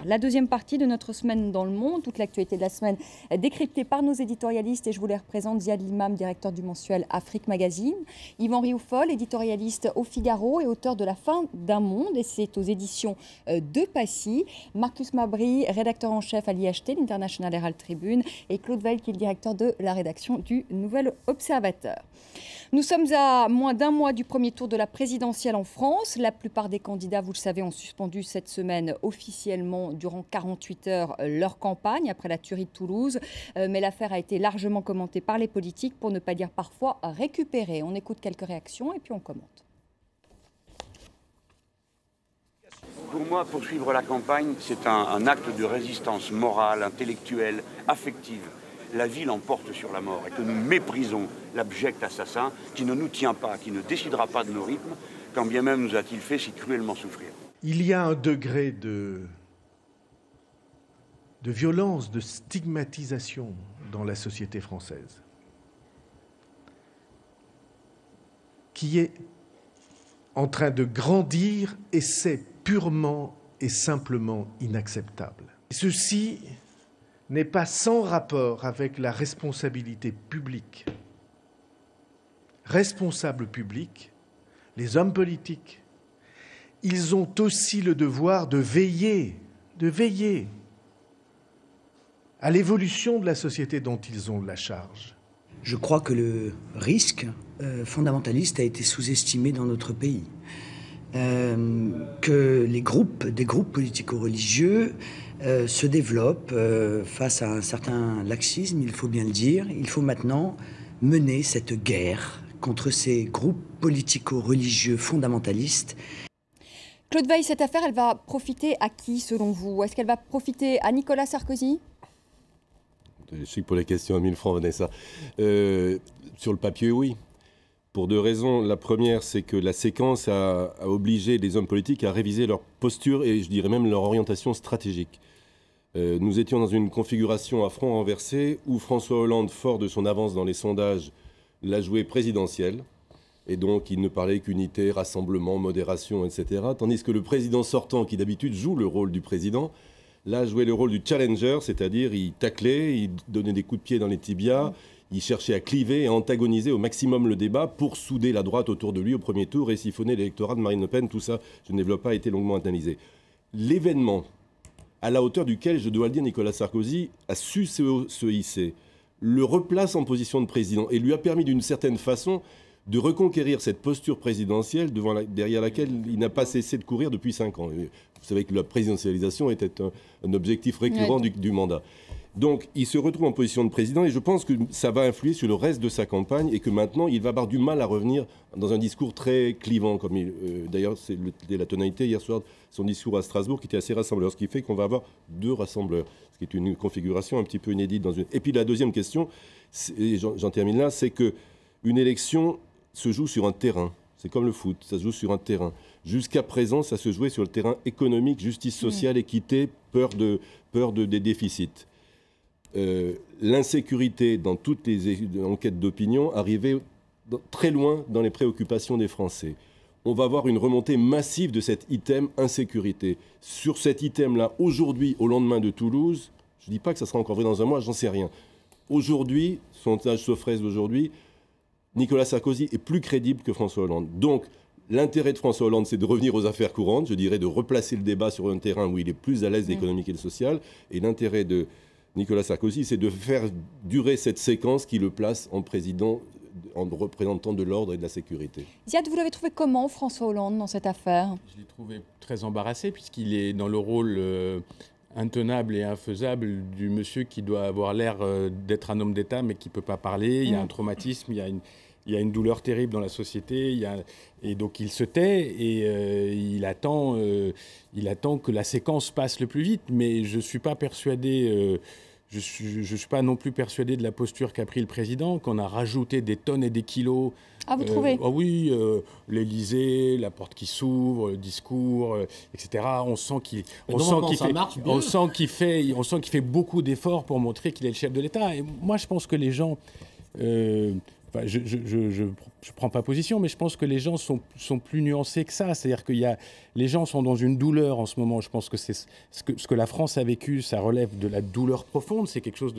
La deuxième partie de notre semaine dans le monde, toute l'actualité de la semaine décryptée par nos éditorialistes et je vous les représente. Ziad Limam, directeur du mensuel Afrique Magazine. Yvan Rioufol, éditorialiste au Figaro et auteur de La fin d'un monde, et c'est aux éditions de Passy. Marcus Mabry, rédacteur en chef à l'IHT, l'International Herald Tribune, et Claude Veil, qui est le directeur de la rédaction du Nouvel Observateur. Nous sommes à moins d'un mois du premier tour de la présidentielle en France. La plupart des candidats, vous le savez, ont suspendu cette semaine officiellement durant 48 heures leur campagne après la tuerie de Toulouse. Mais l'affaire a été largement commentée par les politiques, pour ne pas dire parfois récupérée. On écoute quelques réactions et puis on commente. Pour moi, poursuivre la campagne, c'est un acte de résistance morale, intellectuelle, affective. La vie l'emporte sur la mort et que nous méprisons l'abject assassin qui ne nous tient pas, qui ne décidera pas de nos rythmes, quand bien même nous a-t-il fait si cruellement souffrir. Il y a un degré de violence, de stigmatisation dans la société française qui est en train de grandir et c'est purement et simplement inacceptable. Ceci n'est pas sans rapport avec la responsabilité publique. Responsables publics, les hommes politiques, ils ont aussi le devoir de veiller à l'évolution de la société dont ils ont la charge. Je crois que le risque fondamentaliste a été sous-estimé dans notre pays. Que des groupes politico-religieux se développent face à un certain laxisme, il faut bien le dire. Il faut maintenant mener cette guerre contre ces groupes politico-religieux fondamentalistes. Claude Veil, cette affaire, elle va profiter à qui, selon vous? Est-ce qu'elle va profiter à Nicolas Sarkozy? Je suis pour les questions à 1000 francs, Vanessa. Sur le papier, oui. Pour deux raisons. La première, c'est que la séquence a obligé les hommes politiques à réviser leur posture et je dirais même leur orientation stratégique. Nous étions dans une configuration à front renversé où François Hollande, fort de son avance dans les sondages, l'a joué présidentielle. Et donc, il ne parlait qu'unité, rassemblement, modération, etc. Tandis que le président sortant, qui d'habitude joue le rôle du président, là, jouait le rôle du challenger, c'est-à-dire il taclait, il donnait des coups de pied dans les tibias, il cherchait à cliver et à antagoniser au maximum le débat pour souder la droite autour de lui au premier tour et siphonner l'électorat de Marine Le Pen. Tout ça, je ne développe pas, a été longuement analysé. L'événement à la hauteur duquel, je dois le dire, Nicolas Sarkozy a su se hisser, le replace en position de président et lui a permis d'une certaine façon de reconquérir cette posture présidentielle derrière laquelle il n'a pas cessé de courir depuis 5 ans. Vous savez que la présidentialisation était un objectif récurrent du mandat. Donc, il se retrouve en position de président et je pense que ça va influer sur le reste de sa campagne et que maintenant, il va avoir du mal à revenir dans un discours très clivant. D'ailleurs, c'était la tonalité hier soir, son discours à Strasbourg qui était assez rassembleur, ce qui fait qu'on va avoir 2 rassembleurs, ce qui est une configuration un petit peu inédite. Et puis la deuxième question, et j'en termine là, c'est qu'une élection se joue sur un terrain. C'est comme le foot, ça se joue sur un terrain. Jusqu'à présent, ça se jouait sur le terrain économique, justice sociale, équité, peur des déficits. L'insécurité dans toutes les enquêtes d'opinion arrivait très loin dans les préoccupations des Français. On va avoir une remontée massive de cet item insécurité. Sur cet item-là, aujourd'hui, au lendemain de Toulouse, je ne dis pas que ça sera encore vrai dans un mois, j'en sais rien. Aujourd'hui, sondage Sofres d'aujourd'hui, Nicolas Sarkozy est plus crédible que François Hollande. Donc, l'intérêt de François Hollande, c'est de revenir aux affaires courantes, je dirais de replacer le débat sur un terrain où il est plus à l'aise économique et social. Et l'intérêt de Nicolas Sarkozy, c'est de faire durer cette séquence qui le place en président, en représentant de l'ordre et de la sécurité. Ziad, vous l'avez trouvé comment, François Hollande, dans cette affaire? Je l'ai trouvé très embarrassé, puisqu'il est dans le rôle intenable et infaisable du monsieur qui doit avoir l'air d'être un homme d'État, mais qui ne peut pas parler. Il y a un traumatisme, il y a une douleur terrible dans la société, et donc il se tait et il attend que la séquence passe le plus vite. Mais je ne suis pas persuadé... Je suis pas non plus persuadé de la posture qu'a pris le président, qu'on a rajouté des tonnes et des kilos. Ah, vous trouvez? Ah oui, l'Élysée, la porte qui s'ouvre, le discours, etc. On sent qu'il fait beaucoup d'efforts pour montrer qu'il est le chef de l'État. Et moi, je pense que les gens... prends pas position, mais je pense que les gens sont plus nuancés que ça. C'est-à-dire que les gens sont dans une douleur en ce moment. Je pense que c'est ce que la France a vécu, ça relève de la douleur profonde. C'est quelque chose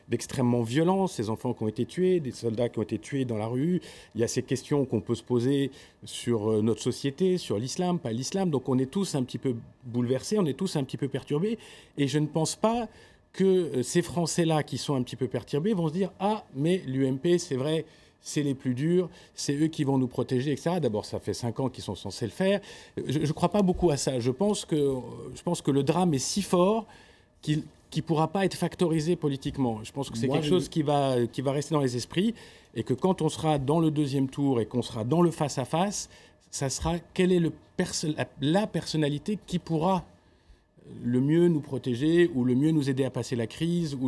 d'extrêmement violent. Ces enfants qui ont été tués, des soldats qui ont été tués dans la rue. Il y a ces questions qu'on peut se poser sur notre société, sur l'islam, pas l'islam. Donc on est tous un petit peu bouleversés, on est tous un petit peu perturbés. Et je ne pense pas que ces Français-là qui sont un petit peu perturbés vont se dire « Ah, mais l'UMP, c'est vrai, c'est les plus durs, c'est eux qui vont nous protéger, etc. » D'abord, ça fait 5 ans qu'ils sont censés le faire. Je ne crois pas beaucoup à ça. Je pense que le drame est si fort qu'il ne pourra pas être factorisé politiquement. Je pense que c'est quelque chose qui va rester dans les esprits et que quand on sera dans le deuxième tour et qu'on sera dans le face-à-face, ça sera quelle est la personnalité qui pourra le mieux nous protéger ou le mieux nous aider à passer la crise,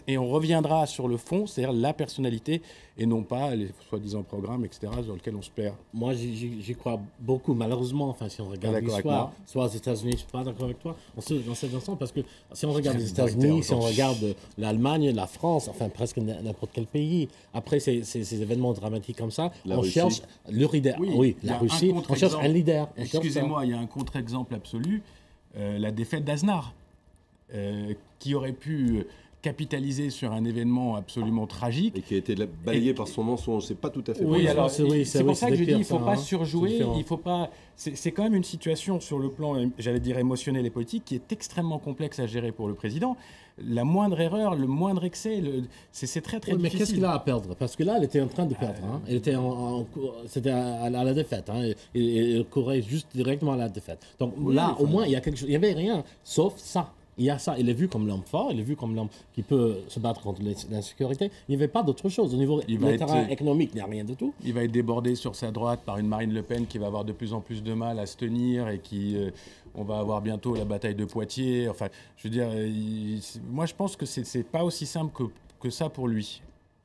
et on reviendra sur le fond, c'est-à-dire la personnalité, et non pas les soi-disant programmes, etc., dans lesquels on se perd. Moi, j'y crois beaucoup, malheureusement. Enfin, si on regarde l'histoire, soit aux États-Unis, je ne suis pas d'accord avec toi, dans cet instant, parce que si on regarde les États-Unis, si on regarde l'Allemagne, la France, enfin presque n'importe quel pays, après ces événements dramatiques comme ça, on cherche le leader. Oui, la Russie, on cherche un leader. Excusez-moi, il y a un contre-exemple absolu. La défaite d'Aznar, qui aurait pu capitaliser sur un événement absolument tragique. Et qui a été balayé par son mensonge, c'est pas tout à fait oui, alors c'est pour ça que je dis, il ne faut pas surjouer, il faut pas... C'est quand même une situation sur le plan, j'allais dire, émotionnel et politique, qui est extrêmement complexe à gérer pour le président. La moindre erreur, le moindre excès, c'est très difficile. Mais qu'est-ce qu'il a à perdre? Parce que là, elle était en train de perdre. Elle était c'était à la défaite. Il courait juste directement à la défaite. Donc là, au moins, il y a quelque chose. Il n'y avait rien, sauf ça. Il y a ça. Il est vu comme l'homme fort, il est vu comme l'homme qui peut se battre contre l'insécurité. Il n'y avait pas d'autre chose. Au niveau économique, il n'y a rien du tout. Il va être débordé sur sa droite par une Marine Le Pen qui va avoir de plus en plus de mal à se tenir et qui... on va avoir bientôt la bataille de Poitiers. Enfin, je veux dire, moi je pense que c'est pas aussi simple que ça pour lui.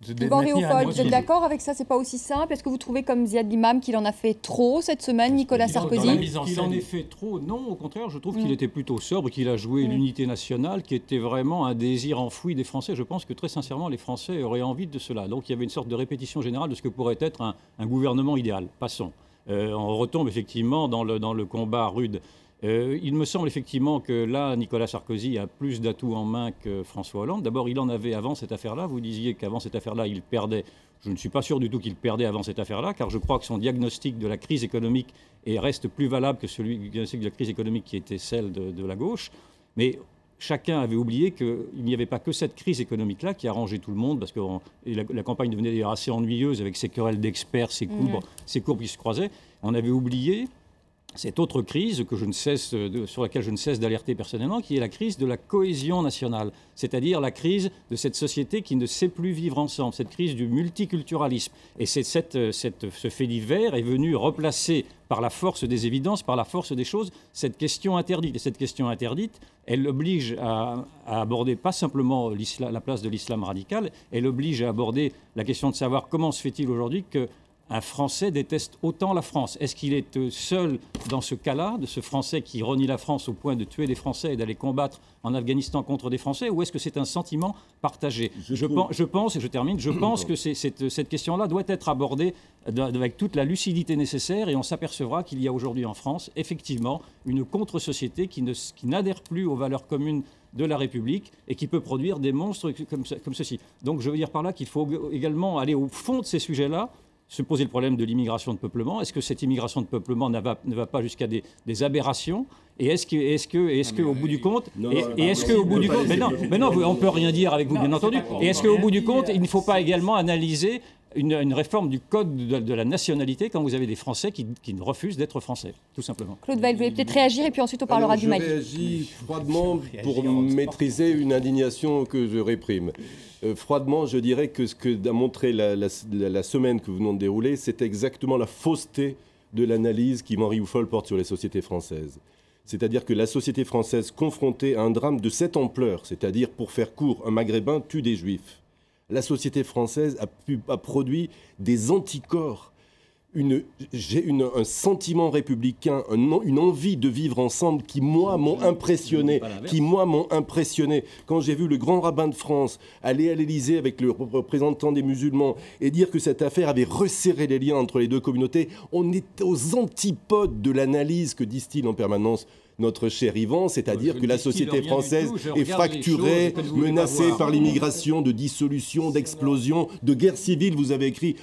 Yvan Riofol, vous êtes d'accord avec ça? C'est pas aussi simple? Est-ce que vous trouvez, comme Ziad Limam, qu'il en a fait trop cette semaine, Nicolas Sarkozy? Qu'il en ait fait trop? Non, au contraire, je trouve qu'il était plutôt sobre, qu'il a joué l'unité nationale, qui était vraiment un désir enfoui des Français. Je pense que très sincèrement, les Français auraient envie de cela. Donc il y avait une sorte de répétition générale de ce que pourrait être un gouvernement idéal. Passons. On retombe effectivement dans le combat rude. Il me semble effectivement que là, Nicolas Sarkozy a plus d'atouts en main que François Hollande. D'abord, il en avait avant cette affaire-là. Vous disiez qu'avant cette affaire-là, il perdait. Je ne suis pas sûr du tout qu'il perdait avant cette affaire-là, car je crois que son diagnostic de la crise économique reste plus valable que celui du diagnostic de la crise économique qui était celle de la gauche. Mais chacun avait oublié qu'il n'y avait pas que cette crise économique-là qui arrangeait tout le monde, parce que la campagne devenait d'ailleurs assez ennuyeuse avec ses querelles d'experts, ses courbes qui se croisaient. On avait oublié cette autre crise sur laquelle je ne cesse d'alerter personnellement, qui est la crise de la cohésion nationale, c'est-à-dire la crise de cette société qui ne sait plus vivre ensemble, cette crise du multiculturalisme. Et ce fait divers est venu replacer par la force des évidences, par la force des choses, cette question interdite. Et cette question interdite, elle oblige à aborder pas simplement la place de l'islam radical, elle oblige à aborder la question de savoir comment se fait-il aujourd'hui qu'un Français déteste autant la France. Est-ce qu'il est seul dans ce cas-là, de ce Français qui renie la France au point de tuer des Français et d'aller combattre en Afghanistan contre des Français, ou est-ce que c'est un sentiment partagé? Je pense, et je termine, je pense que cette question-là doit être abordée avec toute la lucidité nécessaire, et on s'apercevra qu'il y a aujourd'hui en France, effectivement, une contre-société qui n'adhère plus aux valeurs communes de la République et qui peut produire des monstres comme ceci. Donc je veux dire par là qu'il faut également aller au fond de ces sujets-là, se poser le problème de l'immigration de peuplement. Est-ce que cette immigration de peuplement ne va pas jusqu'à des aberrations? Et est-ce que au bout du compte, mais non, on peut rien dire avec vous, bien entendu. Et est-ce qu'au bout du compte, il ne faut pas également analyser une réforme du code de la nationalité quand vous avez des Français qui refusent d'être Français, tout simplement. Claude Weil, vous voulez peut-être réagir et puis ensuite on parlera du Mali. Je réagis froidement pour maîtriser une indignation que je réprime. Froidement, je dirais que ce qu'a montré la semaine que vous venons de dérouler, c'est exactement la fausseté de l'analyse qu'Yvan Riofol porte sur les sociétés françaises. C'est-à-dire que la société française confrontée à un drame de cette ampleur, c'est-à-dire, pour faire court, un Maghrébin tue des Juifs, la société française a produit des anticorps j'ai un sentiment républicain, une envie de vivre ensemble qui, moi, m'ont impressionné. Quand j'ai vu le grand rabbin de France aller à l'Élysée avec le représentant des musulmans et dire que cette affaire avait resserré les liens entre les deux communautés, on est aux antipodes de l'analyse que distille en permanence notre cher Yvan, c'est-à-dire que la société française est fracturée, menacée par l'immigration, de dissolution, d'explosion, de guerre civile, vous avez écrit.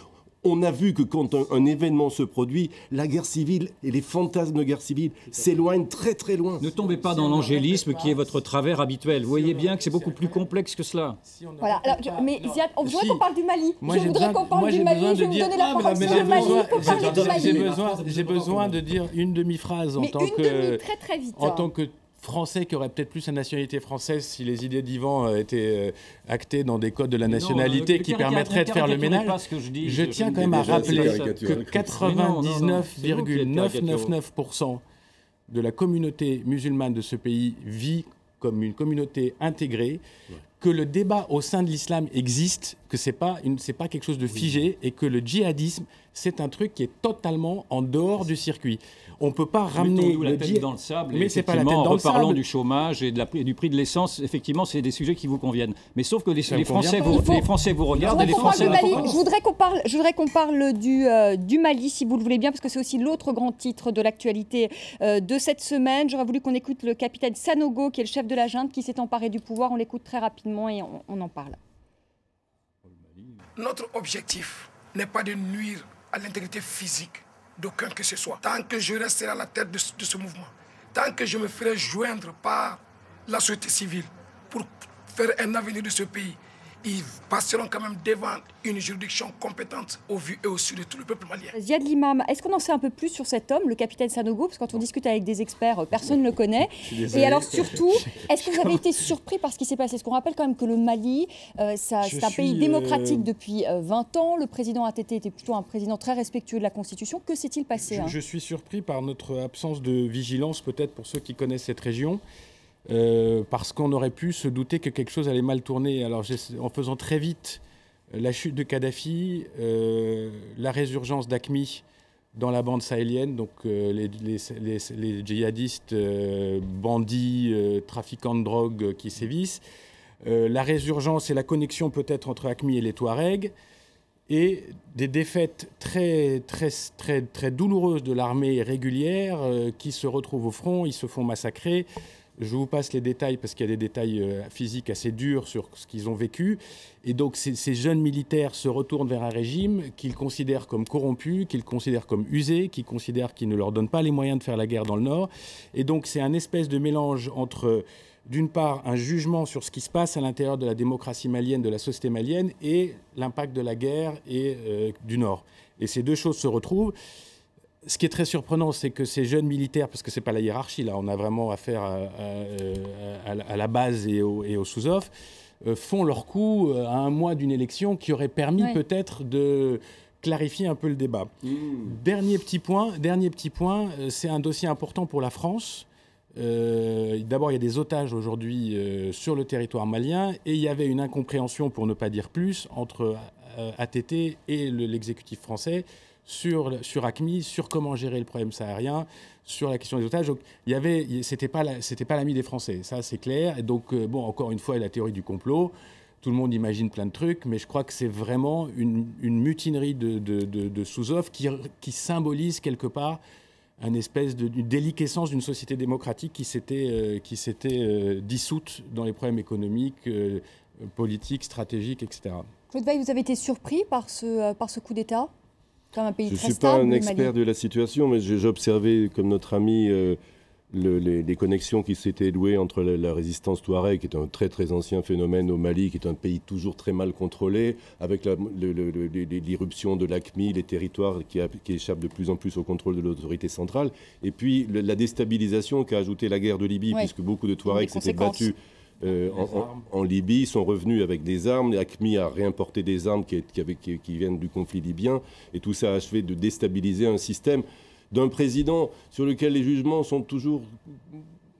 On a vu que quand un événement se produit, la guerre civile et les fantasmes de guerre civile s'éloignent très très loin. Ne tombez pas dans l'angélisme qui est votre travers habituel. Vous voyez bien que c'est beaucoup plus complexe que cela. Voilà. Alors, mais Ziad, on voudrait qu'on parle du Mali. Je voudrais qu'on parle du Mali. Je vais vous donner la parole sur le Mali. Il faut parler du Mali. J'ai besoin de dire une demi-phrase en tant que Français qui aurait peut-être plus la nationalité française si les idées d'Yvan étaient actées dans des codes de la nationalité qui permettraient de faire le ménage. Je tiens quand même à rappeler que 99,999% de la communauté musulmane de ce pays vit comme une communauté intégrée, que le débat au sein de l'islam existe, que c'est pas quelque chose de figé et que le djihadisme, c'est un truc qui est totalement en dehors du circuit. On ne peut pas ramener la tête dans le sable. Mais c'est pas la tête dans le sable. En reparlant du chômage et du prix de l'essence, effectivement, c'est des sujets qui vous conviennent. Mais sauf que les Français vous regardent et les Français... Je voudrais qu'on parle du Mali, si vous le voulez bien, parce que c'est aussi l'autre grand titre de l'actualité de cette semaine. J'aurais voulu qu'on écoute le capitaine Sanogo, qui est le chef de la junte, qui s'est emparé du pouvoir. On l'écoute très rapidement et on en parle. Notre objectif n'est pas de nuire à l'intégrité physique d'aucun que ce soit. Tant que je resterai à la tête de ce mouvement, tant que je me ferai joindre par la société civile pour faire un avenir de ce pays, ils passeront quand même devant une juridiction compétente au vu et au su de tout le peuple malien. Ziad Limam, est-ce qu'on en sait un peu plus sur cet homme, le capitaine Sanogo? Parce que quand on discute avec des experts, personne ne le connaît. Et alors surtout, est-ce que vous avez été surpris par ce qui s'est passé? Parce qu'on rappelle quand même que le Mali, c'est un pays démocratique depuis 20 ans. Le président ATT était plutôt un président très respectueux de la Constitution. Que s'est-il passé? Je suis surpris par notre absence de vigilance, peut-être pour ceux qui connaissent cette région. Parce qu'on aurait pu se douter que quelque chose allait mal tourner. Alors, en faisant très vite la chute de Kadhafi, la résurgence d'AQMI dans la bande sahélienne, donc les djihadistes, bandits, trafiquants de drogue qui sévissent, la résurgence et la connexion peut-être entre AQMI et les Touaregs, et des défaites très, très, très, très douloureuses de l'armée régulière qui se retrouvent au front, ils se font massacrer. Je vous passe les détails parce qu'il y a des détails physiques assez durs sur ce qu'ils ont vécu. Et donc ces jeunes militaires se retournent vers un régime qu'ils considèrent comme corrompu, qu'ils considèrent comme usé, qu'ils considèrent qu'il ne leur donne pas les moyens de faire la guerre dans le Nord. Et donc c'est un espèce de mélange entre, d'une part, un jugement sur ce qui se passe à l'intérieur de la démocratie malienne, de la société malienne, et l'impact de la guerre et du Nord. Et ces deux choses se retrouvent. Ce qui est très surprenant, c'est que ces jeunes militaires, parce que ce n'est pas la hiérarchie, là, on a vraiment affaire à la base et au sous-off, font leur coup à un mois d'une élection qui aurait permis peut-être de clarifier un peu le débat. Dernier petit point, c'est un dossier important pour la France. D'abord, il y a des otages aujourd'hui sur le territoire malien et il y avait une incompréhension, pour ne pas dire plus, entre ATT et l'exécutif français sur AQMI, sur comment gérer le problème sahérien, sur la question des otages. Donc, c'était pas l'ami des Français, ça c'est clair. Et donc, encore une fois, la théorie du complot, tout le monde imagine plein de trucs, mais je crois que c'est vraiment une mutinerie de sous-off qui symbolise quelque part une espèce de déliquescence d'une société démocratique qui s'était dissoute dans les problèmes économiques, politiques, stratégiques, etc. Claude Veil, vous avez été surpris par ce coup d'État? Je ne suis pas un expert de la situation, mais j'ai observé, comme notre ami, les connexions qui s'étaient nouées entre la résistance touareg, qui est un très très ancien phénomène au Mali, qui est un pays toujours très mal contrôlé, avec l'irruption de l'AQMI, les territoires qui échappent de plus en plus au contrôle de l'autorité centrale, et puis la déstabilisation qu'a ajouté la guerre de Libye, puisque beaucoup de Touaregs s'étaient battus en Libye, sont revenus avec des armes. AQMI a réimporté des armes qui viennent du conflit libyen, et tout ça a achevé de déstabiliser un système d'un président sur lequel les jugements sont toujours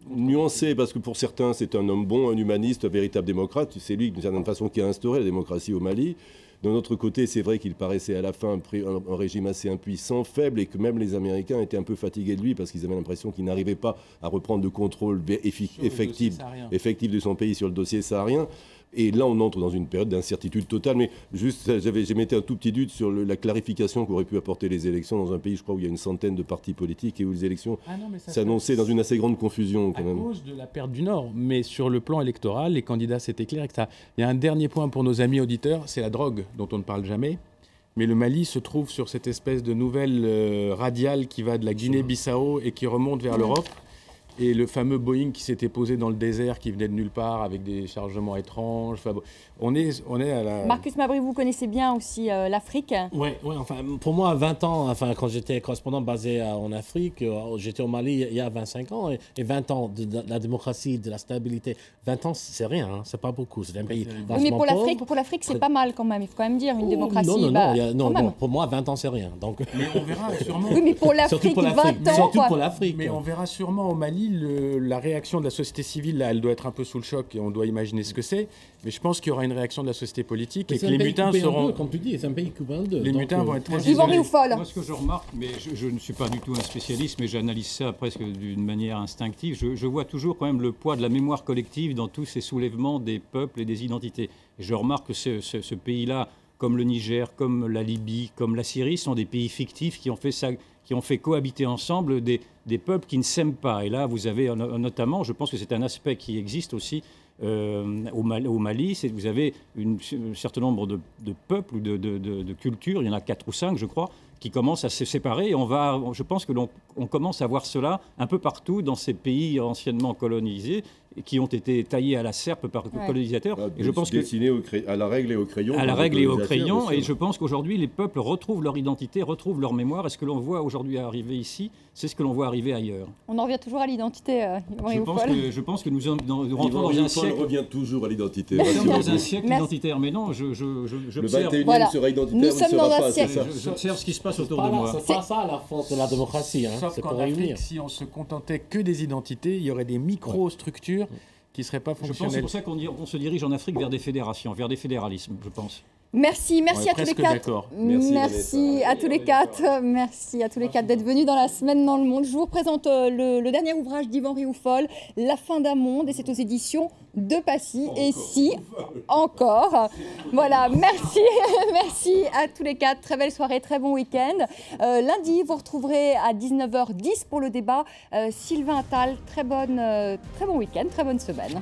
nuancés, parce que pour certains c'est un homme bon, un humaniste, un véritable démocrate. C'est lui d'une certaine façon qui a instauré la démocratie au Mali. D'un autre côté, c'est vrai qu'il paraissait à la fin un régime assez impuissant, faible, et que même les Américains étaient un peu fatigués de lui parce qu'ils avaient l'impression qu'il n'arrivait pas à reprendre le contrôle effectif de son pays sur le dossier saharien. Et là, on entre dans une période d'incertitude totale. Mais juste, j'émettais un tout petit doute sur la clarification qu'auraient pu apporter les élections dans un pays, je crois, où il y a une centaine de partis politiques et où les élections s'annonçaient dans une assez grande confusion, quand même. À cause de la perte du Nord. Mais sur le plan électoral, les candidats, c'était clair, etc. Il y a un dernier point pour nos amis auditeurs, c'est la drogue, dont on ne parle jamais. Mais le Mali se trouve sur cette espèce de nouvelle radiale qui va de la Guinée-Bissau et qui remonte vers l'Europe. Et le fameux Boeing qui s'était posé dans le désert, qui venait de nulle part, avec des chargements étranges. Enfin, on est à la... Marcus Mabry, vous connaissez bien aussi l'Afrique. Oui, enfin, pour moi, 20 ans, enfin, quand j'étais correspondant basé en Afrique, j'étais au Mali il y a 25 ans, et 20 ans de la démocratie, de la stabilité. 20 ans, c'est rien, hein, c'est pas beaucoup. C'est un pays oui, mais pour l'Afrique, c'est pas mal quand même. Il faut quand même dire une démocratie. Non, pour moi, 20 ans, c'est rien. Donc... Mais on verra sûrement. Oui, mais pour l'Afrique, 20 ans. Surtout pour l'Afrique. Mais on verra sûrement au Mali. La réaction de la société civile, là, elle doit être un peu sous le choc et on doit imaginer ce que c'est. Mais je pense qu'il y aura une réaction de la société politique et que les mutins seront... Comme tu dis, c'est un pays coupé en deux. Les mutins vont être très isolés. Yvan Rioufol. Moi, ce que je remarque, mais je ne suis pas du tout un spécialiste, mais j'analyse ça presque d'une manière instinctive. Je vois toujours quand même le poids de la mémoire collective dans tous ces soulèvements des peuples et des identités. Et je remarque que ce pays-là, comme le Niger, comme la Libye, comme la Syrie, sont des pays fictifs qui ont fait ça, qui ont fait cohabiter ensemble des peuples qui ne s'aiment pas. Et là, vous avez notamment, je pense que c'est un aspect qui existe aussi au Mali, c'est que vous avez un certain nombre de peuples ou de cultures, il y en a 4 ou 5, je crois, qui commencent à se séparer. Et je pense que on commence à voir cela un peu partout dans ces pays anciennement colonisés, qui ont été taillés à la serpe par les colonisateurs. Et je pense dessinés à la règle et au crayon. À la règle et au crayon. Et je pense qu'aujourd'hui, les peuples retrouvent leur identité, retrouvent leur mémoire. Et ce que l'on voit aujourd'hui arriver ici, c'est ce que l'on voit arriver ailleurs. On en revient toujours à l'identité. Je pense que nous rentrons dans un siècle. On revient toujours à l'identité. Nous sommes dans un siècle identitaire. Mais non, j'observe. Le 21e sera identitaire, nous sommes dans un siècle. J'observe ce qui se passe autour de moi. C'est pas ça la force de la démocratie. Sauf qu'en Afrique, si on se contentait que des identités, il y aurait des micro-structures qui ne seraient pas fonctionnelles. Je pense que c'est pour ça qu'on se dirige en Afrique vers des fédérations, vers des fédéralismes, je pense. Merci à tous les 4. Merci à tous les 4. Merci à tous les 4 d'être venus dans la semaine dans le monde. Je vous présente le dernier ouvrage d'Yvan Rioufol, La fin d'un monde, et c'est aux éditions de Passy. Et si encore. Voilà, merci à tous les 4. Très belle soirée, très bon week-end. Lundi, vous retrouverez à 19h10 pour le débat Sylvain Attal. Très bon week-end, très bonne semaine.